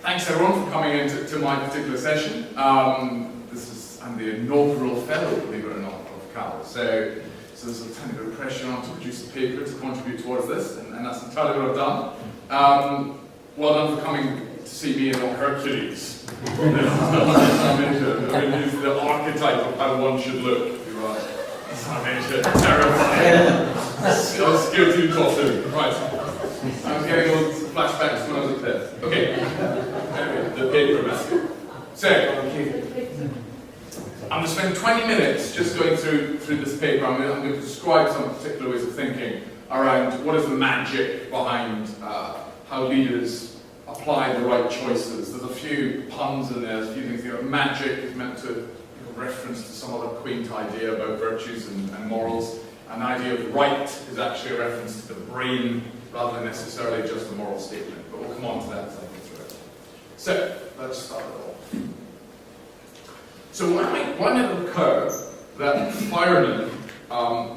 Thanks everyone for coming into my particular session. I'm the inaugural fellow, believe it or not, of Cal. So there's a tiny bit of pressure on to produce a paper to contribute towards this, and that's entirely what I've done. Well done for coming to see me and not Hercules. I'm into the archetype of how one should look. I'm into terrifying. Skill 2 costume. Right. I'm getting all flashbacks when I was a kid. Okay. Anyway, the paper method. So, I'm going to spend 20 minutes just going through this paper. I'm going to describe some particular ways of thinking around what is the magic behind how leaders apply the right choices. There's a few puns in there, there's a few things here. Magic is meant to reference to some other quaint idea about virtues and morals. An idea of right is actually a reference to the brain rather than necessarily just a moral statement. But we'll come on to that as I go through it. So, let's start it off. So why might it occur that firemen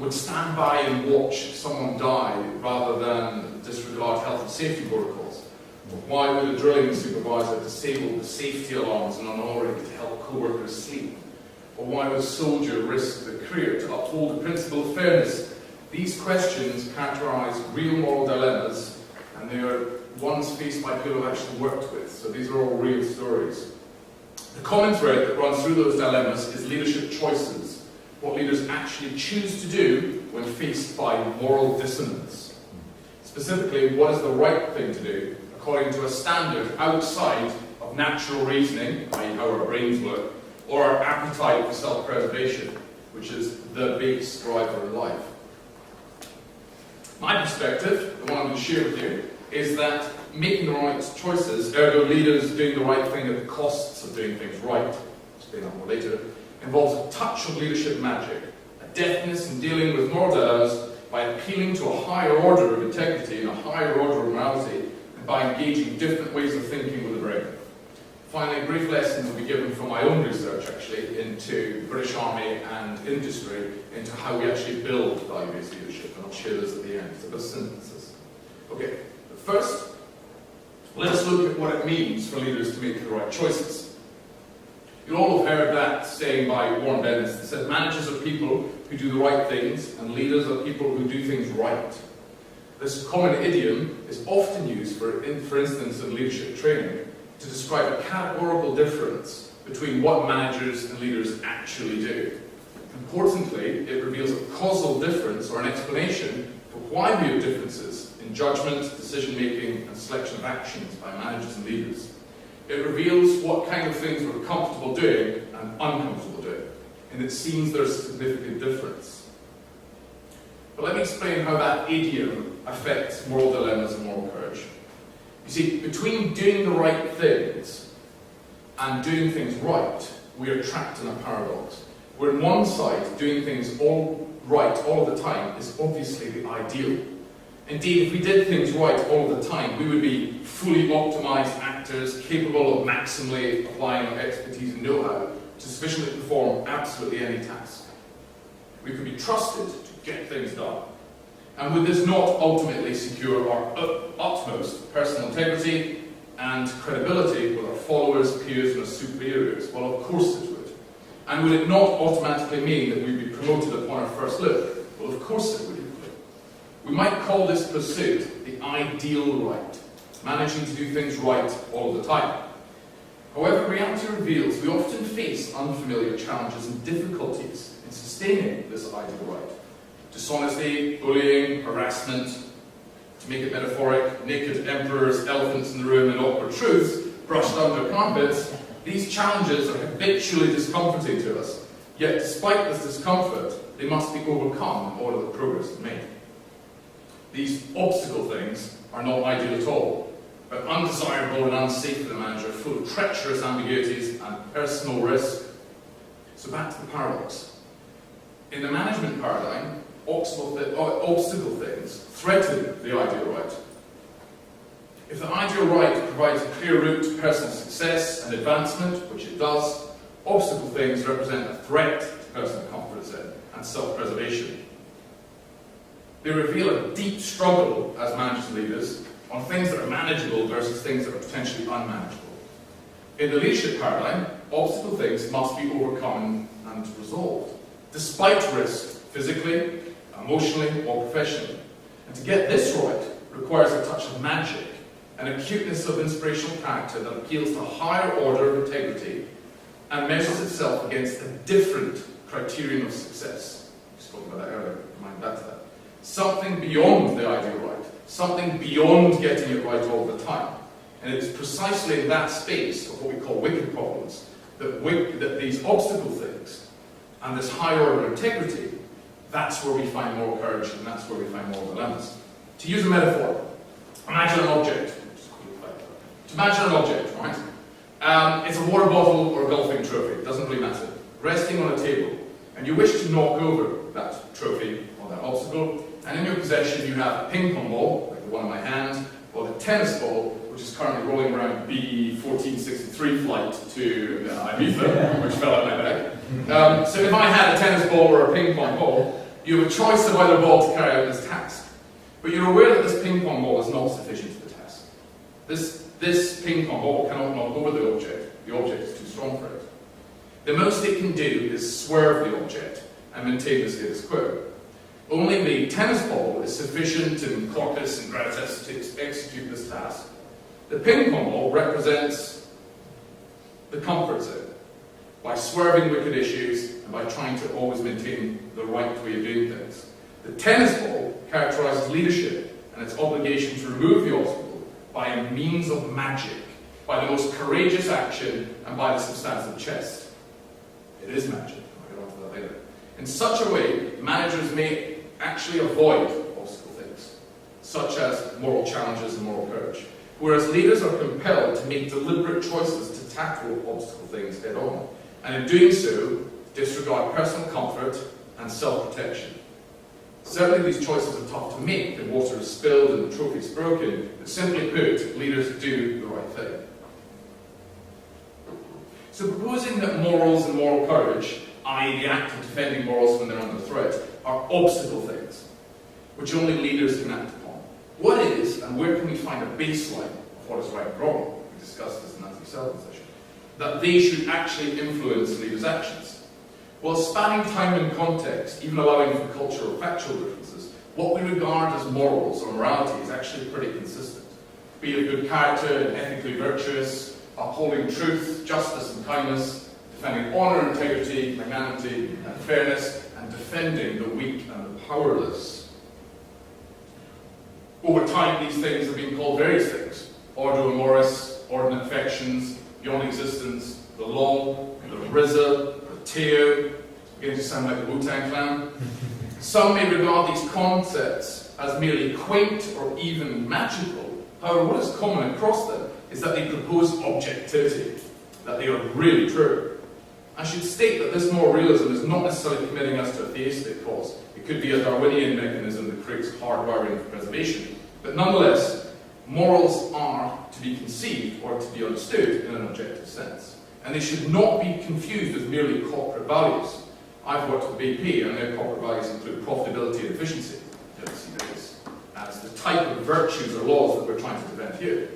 would stand by and watch someone die rather than disregard health and safety protocols? Why would a drilling supervisor disable the safety alarms in an oil rig to help co-workers sleep? Or why would a soldier risk their career to uphold the principle of fairness? These questions characterize real moral dilemmas, and they are ones faced by people I've actually worked with. So these are all real stories. The common thread that runs through those dilemmas is leadership choices, what leaders actually choose to do when faced by moral dissonance. Specifically, what is the right thing to do according to a standard outside of natural reasoning, i.e. how our brains work, or our appetite for self-preservation, which is the biggest driver in life. My perspective, the one I'm going to share with you, is that making the right choices, ergo leaders doing the right thing at the costs of doing things right, I'll explain that more later, involves a touch of leadership magic, a deftness in dealing with moral dilemmas by appealing to a higher order of integrity and a higher order of morality, and by engaging different ways of thinking with the brain. Finally, brief lessons will be given from my own research, actually, into British Army and industry, into how we actually build value-based leadership, and I'll share this at the end. It's a bit of synthesis. Okay, but first, let's look at what it means for leaders to make the right choices. You'll all have heard that saying by Warren Bennis that said managers are people who do the right things, and leaders are people who do things right. This common idiom is often used, for instance, in leadership training, to describe a categorical difference between what managers and leaders actually do. Importantly, it reveals a causal difference or an explanation for why we have differences in judgment, decision-making, and selection of actions by managers and leaders. It reveals what kind of things we're comfortable doing and uncomfortable doing, and it seems there's a significant difference. But let me explain how that idiom affects moral dilemmas and moral courage. You see, between doing the right things and doing things right, we are trapped in a paradox. Where on one side, doing things all right all of the time is obviously the ideal. Indeed, if we did things right all of the time, we would be fully optimized actors, capable of maximally applying our expertise and know-how to sufficiently perform absolutely any task. We could be trusted to get things done. And would this not ultimately secure our utmost personal integrity and credibility with our followers, peers, and our superiors? Well, of course it would. And would it not automatically mean that we'd be promoted upon our first look? Well, of course it would. We might call this pursuit the ideal right, managing to do things right all the time. However, reality reveals we often face unfamiliar challenges and difficulties in sustaining this ideal right. Dishonesty, bullying, harassment, to make it metaphoric, naked emperors, elephants in the room, and awkward truths brushed under carpets. These challenges are habitually discomforting to us, yet despite this discomfort, they must be overcome in order that progress is made. These obstacle things are not ideal at all, but undesirable and unsafe for the manager, full of treacherous ambiguities and personal risk. So back to the paradox. In the management paradigm, obstacle things threaten the ideal right. If the ideal right provides a clear route to personal success and advancement, which it does, obstacle things represent a threat to personal comfort and self-preservation. They reveal a deep struggle as managers and leaders on things that are manageable versus things that are potentially unmanageable. In the leadership paradigm, obstacle things must be overcome and resolved, despite risk, physically, emotionally, or professionally. And to get this right requires a touch of magic, an acuteness of inspirational character that appeals to a higher order of integrity and measures itself against a different criterion of success. We spoke about that earlier, remind back to that. Something beyond the ideal right, something beyond getting it right all the time. And it's precisely in that space of what we call wicked problems that these obstacle things and this higher order of integrity, that's where we find moral courage and that's where we find moral dilemmas. To use a metaphor, imagine an object. To imagine an object, right? It's a water bottle or a golfing trophy, it doesn't really matter. Resting on a table, and you wish to knock over that trophy or that obstacle, and in your possession you have a ping pong ball, like the one in my hand, or the tennis ball, which is currently rolling around B1463 flight to Ibiza, which fell out my bag. So if I had a tennis ball or a ping pong ball, you have a choice of either ball to carry out this task. But you're aware that this ping pong ball is not sufficient for the task. This ping pong ball cannot knock over the object. The object is too strong for it. The most it can do is swerve the object and maintain the status quo. Only the tennis ball is sufficient in corpus and gravitas to execute this task. The ping pong ball represents the comfort zone by swerving wicked issues and by trying to always maintain the right way of doing things. The tennis ball characterizes leadership and its obligation to remove the obstacle by a means of magic, by the most courageous action and by the substantive chest. It is magic. I'll get on to that later. In such a way, managers may actually avoid obstacle things, such as moral challenges and moral courage, whereas leaders are compelled to make deliberate choices to tackle obstacle things head on, and in doing so, disregard personal comfort and self-protection. Certainly these choices are tough to make, and water is spilled and the trophy is broken, but simply put, leaders do the right thing. So proposing that morals and moral courage, i.e. the act of defending morals when they're under threat, are obstacle things, which only leaders can act upon. What is, and where can we find a baseline of what is right and wrong? We discussed this in Nancy Selden's session. That they should actually influence leaders' actions. While spanning time and context, even allowing for cultural or factual differences, what we regard as morals or morality is actually pretty consistent. Be of good character and ethically virtuous, upholding truth, justice and kindness, defending honour, integrity, magnanimity and fairness, and defending the weak and the powerless. Over time, these things have been called various things. Ordo mores, ordinate affections, beyond existence, the law, the RZA, Teo, beginning to sound like the Wu-Tang Clan. Some may regard these concepts as merely quaint or even magical. However, what is common across them is that they propose objectivity, that they are really true. I should state that this moral realism is not necessarily committing us to a theistic cause. It could be a Darwinian mechanism that creates hardwiring for preservation. But nonetheless, morals are to be conceived or to be understood in an objective sense. And they should not be confused with merely corporate values. I've worked with BP, and their corporate values include profitability and efficiency. You don't see those as the type of virtues or laws that we're trying to defend here.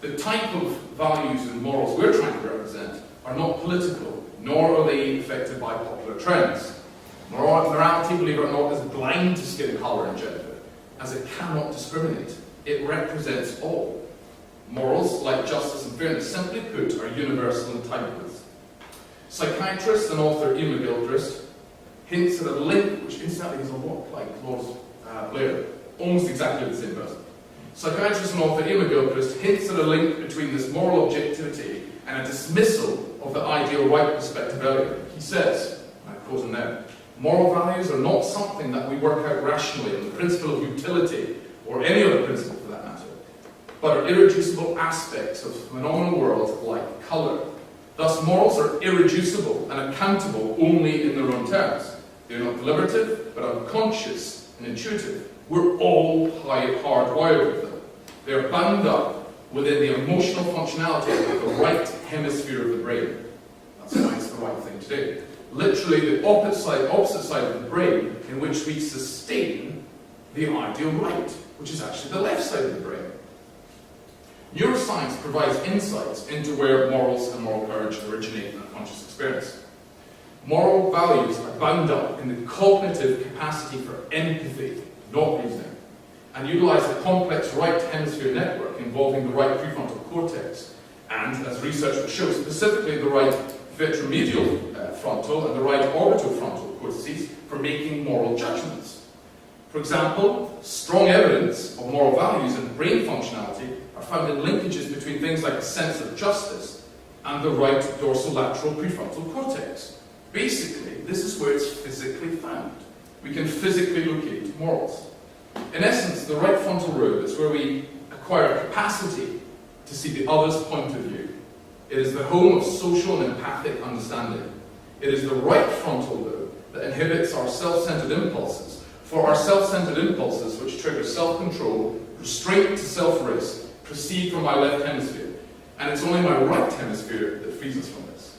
The type of values and morals we're trying to represent are not political, nor are they affected by popular trends. Morality, believe it or not, is blind to skin colour and gender, as it cannot discriminate. It represents all. Morals, like justice and fairness, simply put, are universal and timeless. Psychiatrist and author Ian McGilchrist hints at a link, which incidentally is a lot like Lord Blair, almost exactly the same person. Psychiatrist and author Ian McGilchrist hints at a link between this moral objectivity and a dismissal of the ideal right perspective earlier. He says, and I quote him there, moral values are not something that we work out rationally on the principle of utility or any other principle for that matter, but are irreducible aspects of the phenomenal world like colour. Thus, morals are irreducible and accountable only in their own terms. They are not deliberative, but unconscious and intuitive. We're all hardwired with them. They are bound up within the emotional functionality of the right hemisphere of the brain. That's why it's the right thing to do. Literally the opposite side of the brain in which we sustain the ideal right, which is actually the left side of the brain. Neuroscience provides insights into where morals and moral courage originate in a conscious experience. Moral values are bound up in the cognitive capacity for empathy, not reasoning, and utilize a complex right hemisphere network involving the right prefrontal cortex, and, as research will show, specifically the right ventromedial frontal and the right orbitofrontal cortices for making moral judgments. For example, strong evidence of moral values and brain functionality are found in linkages between things like a sense of justice and the right dorsolateral prefrontal cortex. Basically, this is where it's physically found. We can physically locate morals. In essence, the right frontal lobe is where we acquire capacity to see the other's point of view. It is the home of social and empathic understanding. It is the right frontal lobe that inhibits our self-centered impulses. For our self-centered impulses, which trigger self-control, restraint to self-risk, proceed from my left hemisphere. And it's only my right hemisphere that frees us from this.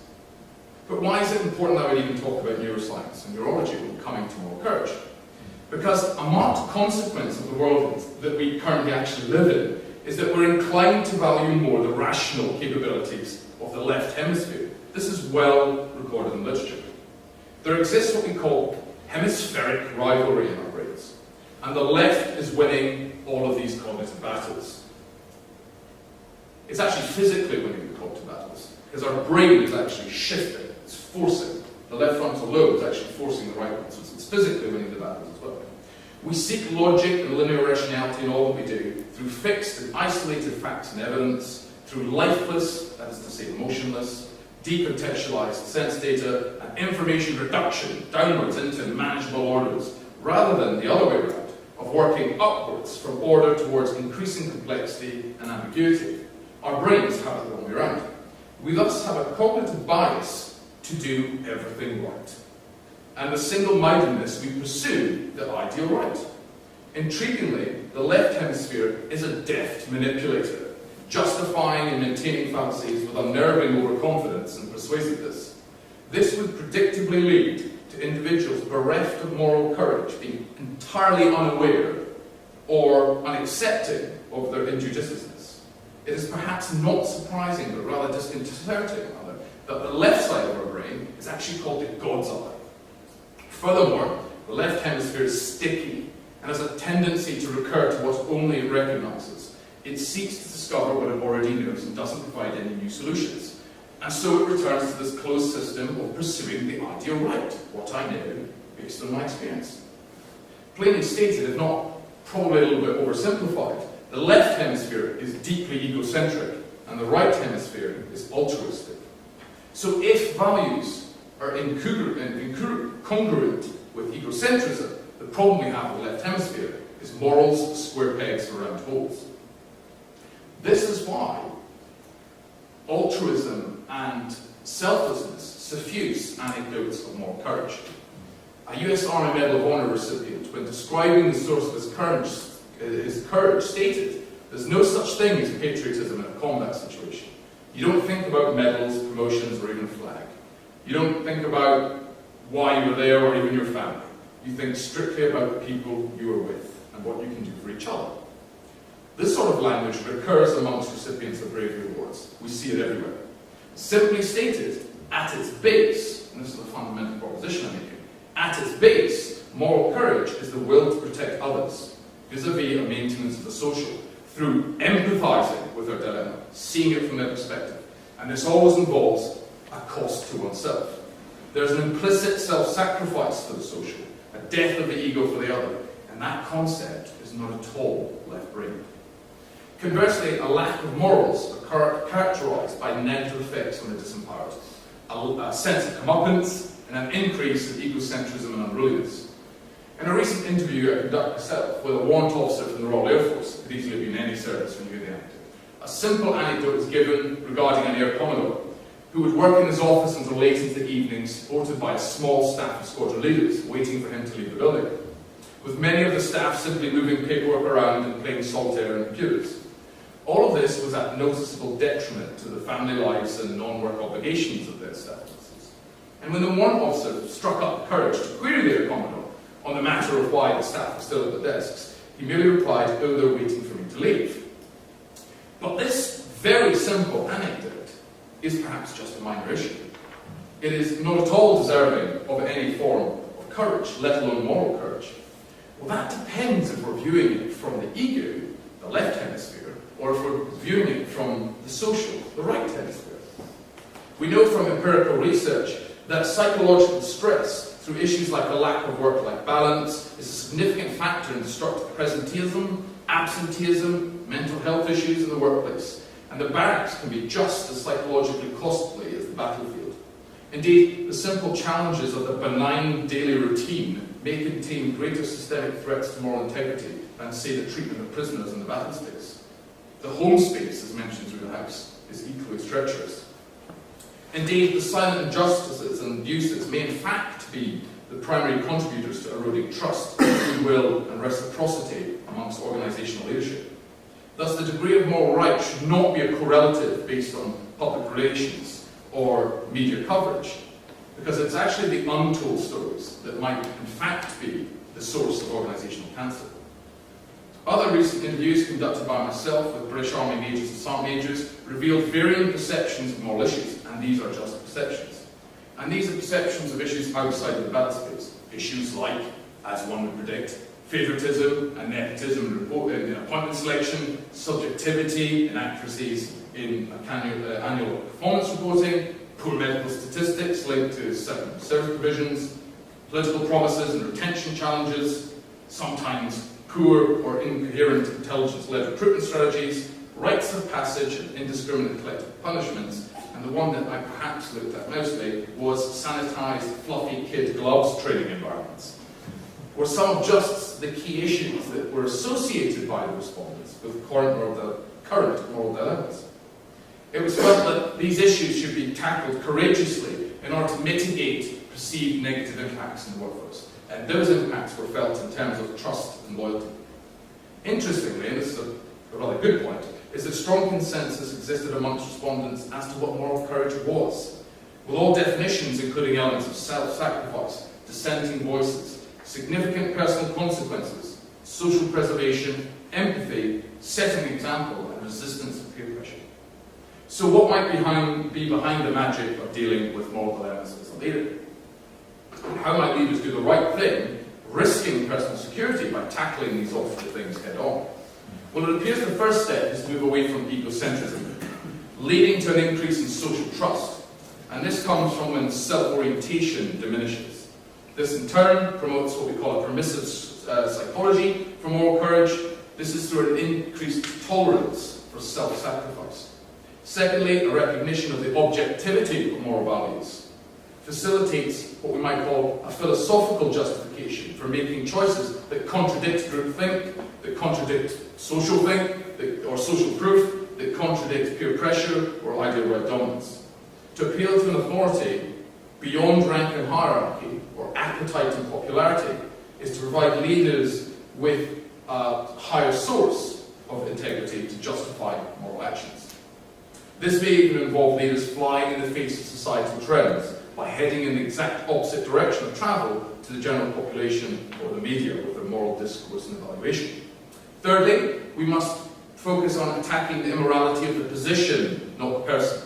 But why is it important that we even talk about neuroscience and neurology when coming to moral courage? Because a marked consequence of the world that we currently actually live in is that we're inclined to value more the rational capabilities of the left hemisphere. This is well recorded in literature. There exists what we call hemispheric rivalry in our brains, and the left is winning all of these cognitive battles. It's actually physically winning the cognitive battles, because our brain is actually shifting, it's forcing. The left frontal lobe is actually forcing the right one, so it's physically winning the battles as well. We seek logic and linear rationality in all that we do, through fixed and isolated facts and evidence, through lifeless, that is to say emotionless, decontextualized sense data, and information reduction downwards into manageable orders, rather than the other way around, of working upwards from order towards increasing complexity and ambiguity. Our brains have it the wrong way around. We thus have a cognitive bias to do everything right. And the single-mindedness we pursue the ideal right. Intriguingly, the left hemisphere is a deft manipulator, justifying and maintaining fantasies with unnerving overconfidence and persuasiveness. This would predictably lead to individuals bereft of moral courage being entirely unaware or unaccepting of their injudiciousness. It is perhaps not surprising, but rather disconcerting, that the left side of our brain is actually called the God's eye. Furthermore, the left hemisphere is sticky and has a tendency to recur to what only it recognizes. It seeks to discover what it already knows and doesn't provide any new solutions. And so it returns to this closed system of pursuing the ideal right, what I know based on my experience. Plainly stated, if not probably a little bit oversimplified, the left hemisphere is deeply egocentric and the right hemisphere is altruistic. So if values are congruent with egocentrism, the problem we have with the left hemisphere is morals, square pegs for round holes. This is why altruism and selflessness suffuse anecdotes of moral courage. A US Army Medal of Honor recipient, when describing the source of his courage, stated, "There's no such thing as patriotism in a combat situation. You don't think about medals, promotions, or even a flag. You don't think about why you were there or even your family. You think strictly about the people you are with and what you can do for each other." This sort of language recurs amongst recipients of bravery awards. We see it everywhere. Simply stated, at its base, and this is a fundamental proposition I'm making, at its base, moral courage is the will to protect others, vis-a-vis a maintenance of the social, through empathizing with their dilemma, seeing it from their perspective. And this always involves a cost to oneself. There's an implicit self-sacrifice for the social, a death of the ego for the other, and that concept is not at all left-brained. Conversely, a lack of morals are characterized by negative effects on the disempowered, a sense of comeuppance, and an increase in egocentrism and unruliness. In a recent interview I conducted myself with a warrant officer from the Royal Air Force, it could easily have been any service when you hear the anecdote, a simple anecdote was given regarding an Air Commodore who would work in his office until late into the evening, supported by a small staff of squadron leaders, waiting for him to leave the building, with many of the staff simply moving paperwork around and playing solitaire and computers. All of this was at noticeable detriment to the family lives and non-work obligations of their staff. And when the warrant officer struck up courage to query the Air Commodore on the matter of why the staff were still at the desks, he merely replied, "Oh, they're waiting for me to leave." But this very simple anecdote is perhaps just a minor issue. It is not at all deserving of any form of courage, let alone moral courage. Well, that depends if we're viewing it from the ego, the left hemisphere, or if we're viewing it from the social, the right hemisphere. We know from empirical research that psychological stress through issues like the lack of work-life balance is a significant factor in destructive presenteeism, absenteeism, mental health issues in the workplace. And the barracks can be just as psychologically costly as the battlefield. Indeed, the simple challenges of the benign daily routine may contain greater systemic threats to moral integrity than, say, the treatment of prisoners in the battle space. The home space, as mentioned through the House, is equally treacherous. Indeed, the silent injustices and abuses may in fact be the primary contributors to eroding trust, goodwill and reciprocity amongst organisational leadership. Thus, the degree of moral right should not be a correlative based on public relations or media coverage, because it's actually the untold stories that might in fact be the source of organisational cancer. Other recent interviews conducted by myself with British Army majors and sergeant majors revealed varying perceptions of moral issues, and these are just perceptions. And these are perceptions of issues outside of the battle space. Issues like, as one would predict, favouritism and nepotism in appointment selection, subjectivity, inaccuracies in annual performance reporting, poor medical statistics linked to certain service provisions, political promises and retention challenges, sometimes poor or incoherent intelligence-led recruitment strategies, rites of passage and indiscriminate collective punishments, and the one that I perhaps looked at mostly was sanitised, fluffy kid gloves training environments, were some of just the key issues that were associated by the respondents with current moral dilemmas. It was felt that these issues should be tackled courageously in order to mitigate perceived negative impacts in the workforce. And those impacts were felt in terms of trust and loyalty. Interestingly, and this is a rather good point, is that strong consensus existed amongst respondents as to what moral courage was, with all definitions including elements of self-sacrifice, dissenting voices, significant personal consequences, social preservation, empathy, setting an example, and resistance to peer pressure. So what might be behind the magic of dealing with moral dilemmas as a leader? How might leaders do the right thing, risking personal security by tackling these awful things head on? Well, it appears the first step is to move away from egocentrism, leading to an increase in social trust. And this comes from when self-orientation diminishes. This in turn promotes what we call a permissive psychology for moral courage. This is through an increased tolerance for self-sacrifice. Secondly, a recognition of the objectivity of moral values facilitates what we might call a philosophical justification for making choices that contradict groupthink, that contradict social think, or social proof, that contradict peer pressure or ideal-right dominance. To appeal to an authority beyond rank and hierarchy, or appetite and popularity, is to provide leaders with a higher source of integrity to justify moral actions. This may even involve leaders flying in the face of societal trends, by heading in the exact opposite direction of travel to the general population or the media with their moral discourse and evaluation. Thirdly, we must focus on attacking the immorality of the position, not the person.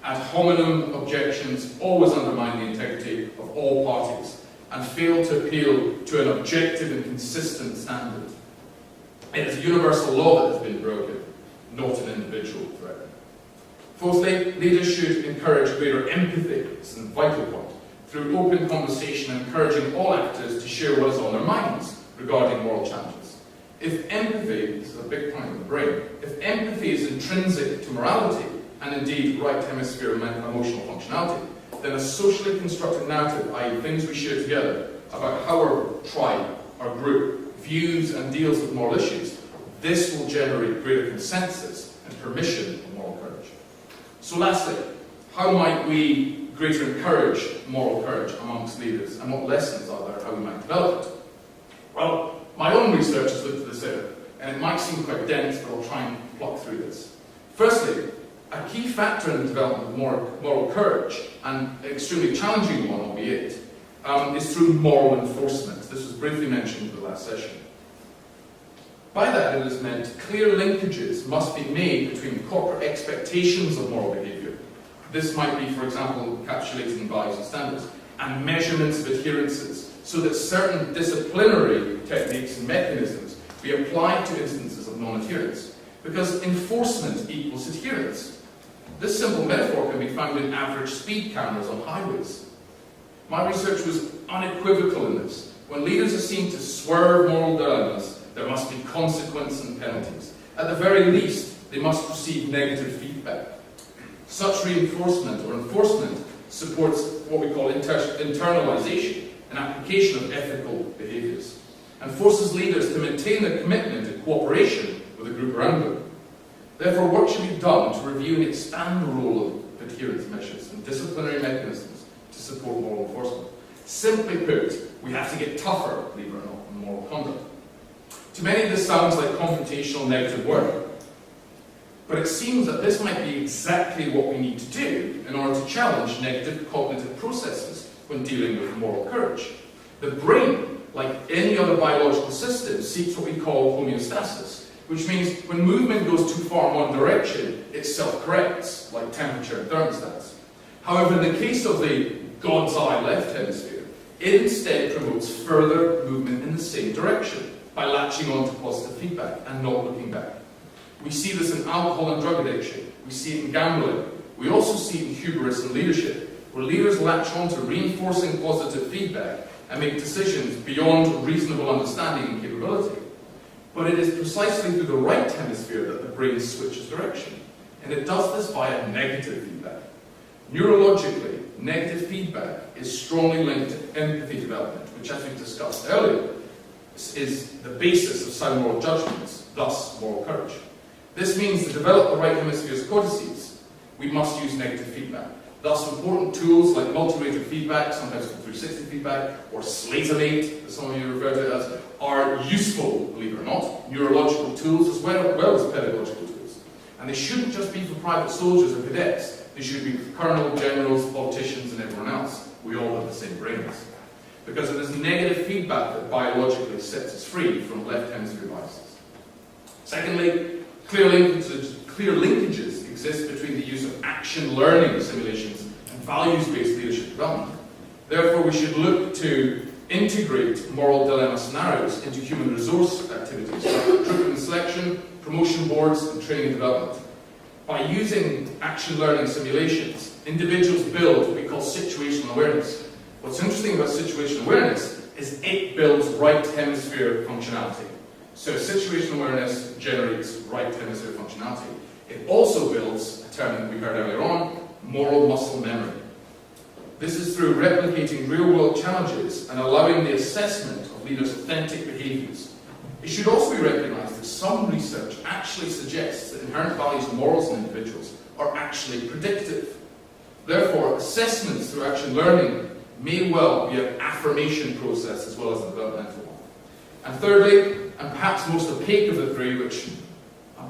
Ad hominem objections always undermine the integrity of all parties and fail to appeal to an objective and consistent standard. It is a universal law that has been broken, not an individual threat. Fourthly, leaders should encourage greater empathy, this is a vital point, through open conversation and encouraging all actors to share what is on their minds regarding moral challenges. If empathy, this is a big point of the brain, if empathy is intrinsic to morality, and indeed right hemisphere emotional functionality, then a socially constructed narrative, i.e. things we share together, about how our tribe, our group, views and deals with moral issues, this will generate greater consensus and permission for moral courage. So lastly, how might we greater encourage moral courage amongst leaders, and what lessons are there how we might develop it? Well, my own research has looked at this area, and it might seem quite dense, but I'll try and pluck through this. Firstly, a key factor in the development of moral courage, and an extremely challenging one, albeit, is through moral enforcement. This was briefly mentioned in the last session. By that it is meant clear linkages must be made between corporate expectations of moral behaviour. This might be, for example, encapsulated in values and standards, and measurements of adherences, so that certain disciplinary techniques and mechanisms be applied to instances of non-adherence. Because enforcement equals adherence. This simple metaphor can be found in average speed cameras on highways. My research was unequivocal in this. When leaders are seen to swerve moral dilemmas, there must be consequence and penalties. At the very least, they must receive negative feedback. Such reinforcement or enforcement supports what we call internalization, an application of ethical behaviours, and forces leaders to maintain their commitment and cooperation with the group around them. Therefore, work should be done to review and expand the role of adherence measures and disciplinary mechanisms to support moral enforcement. Simply put, we have to get tougher, believe it or not, on moral conduct. To many, this sounds like confrontational negative work, but it seems that this might be exactly what we need to do in order to challenge negative cognitive processes when dealing with moral courage. The brain, like any other biological system, seeks what we call homeostasis, which means when movement goes too far in one direction, it self-corrects, like temperature and thermostats. However, in the case of the God's eye left hemisphere, it instead promotes further movement in the same direction by latching on to positive feedback and not looking back. We see this in alcohol and drug addiction. We see it in gambling. We also see it in hubris and leadership, where leaders latch on to reinforcing positive feedback and make decisions beyond reasonable understanding and capability. But it is precisely through the right hemisphere that the brain switches direction, and it does this via negative feedback. Neurologically, negative feedback is strongly linked to empathy development, which, as we discussed earlier, is the basis of sound moral judgments, thus moral courage. This means to develop the right hemisphere's codices, we must use negative feedback. Thus, important tools like multi-rated feedback, sometimes called 360 feedback, or Slatermate, as some of you refer to it as, are useful, believe it or not, neurological tools as well as pedagogical tools. And they shouldn't just be for private soldiers or cadets. They should be for colonels, generals, politicians, and everyone else. We all have the same brains. Because it is negative feedback that biologically sets us free from left hemisphere biases. Secondly, clear linkages exist between the use of action learning simulations and values-based leadership development. Therefore, we should look to integrate moral dilemma scenarios into human resource activities like recruitment and selection, promotion boards, and training and development. By using action learning simulations, individuals build what we call situational awareness. What's interesting about situational awareness is it builds right hemisphere functionality. So situational awareness generates right hemisphere functionality. It also builds, a term that we heard earlier on, moral muscle memory. This is through replicating real-world challenges and allowing the assessment of leaders' authentic behaviours. It should also be recognised that some research actually suggests that inherent values and morals in individuals are actually predictive. Therefore, assessments through action learning may well be an affirmation process as well as a developmental one. And thirdly, and perhaps most opaque of the three, which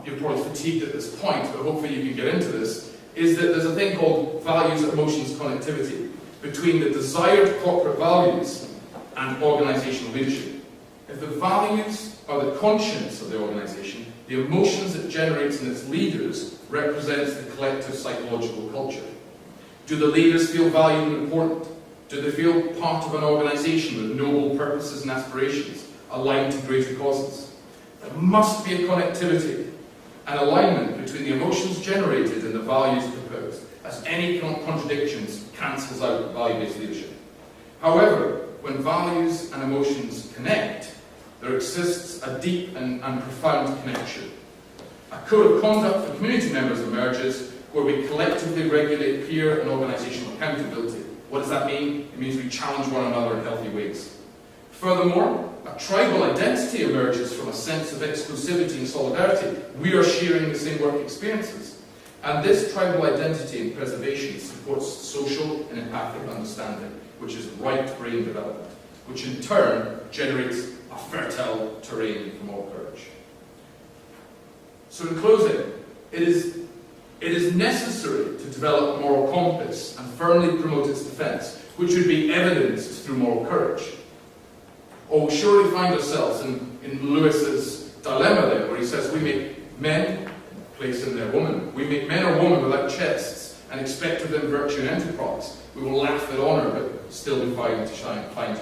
you're probably fatigued at this point, but hopefully you can get into this, is that there's a thing called values, emotions, connectivity between the desired corporate values and organisational leadership. If the values are the conscience of the organisation, the emotions it generates in its leaders represents the collective psychological culture. Do the leaders feel valued and important? Do they feel part of an organisation with noble purposes and aspirations, aligned to greater causes? There must be a connectivity and alignment between the emotions generated and the values proposed, as any contradictions cancels out value-based leadership. However, when values and emotions connect, there exists a deep and profound connection. A code of conduct for community members emerges where we collectively regulate peer and organisational accountability. What does that mean? It means we challenge one another in healthy ways. Furthermore, a tribal identity emerges from a sense of exclusivity and solidarity. We are sharing the same work experiences. And this tribal identity and preservation supports social and empathic understanding, which is right brain development, which in turn generates a fertile terrain for moral courage. So in closing, it is necessary to develop a moral compass and firmly promote its defence, which would be evidenced through moral courage. Or we surely find ourselves in Lewis's dilemma there where he says we make men place in their woman. We make men or women without chests and expect of them virtue and enterprise. We will laugh at honour, but still be find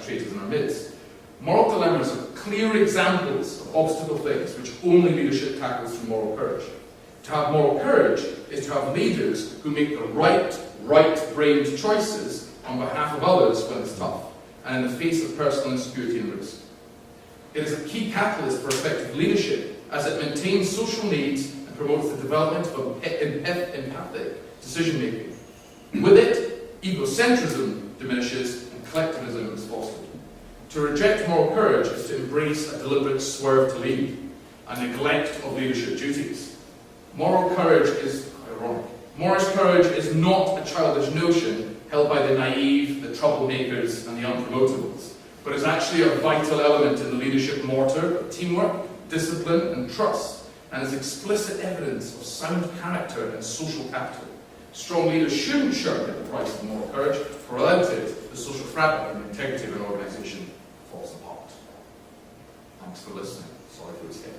traitors in our midst. Moral dilemmas are clear examples of obstacle things which only leadership tackles through moral courage. To have moral courage is to have leaders who make the right-brained choices on behalf of others when it's tough, and in the face of personal insecurity and risk. It is a key catalyst for effective leadership as it maintains social needs and promotes the development of empathic decision-making. With it, egocentrism diminishes and collectivism is fostered. To reject moral courage is to embrace a deliberate swerve to lead, a neglect of leadership duties. Moral courage is ironic. Moral courage is not a childish notion held by the naive, the troublemakers, and the unpromotables, but is actually a vital element in the leadership mortar of teamwork, discipline, and trust, and is explicit evidence of sound character and social capital. Strong leaders shouldn't shirk at the price of moral courage, for without it, the social fabric and integrity of an organisation falls apart. Thanks for listening. Sorry for the skip.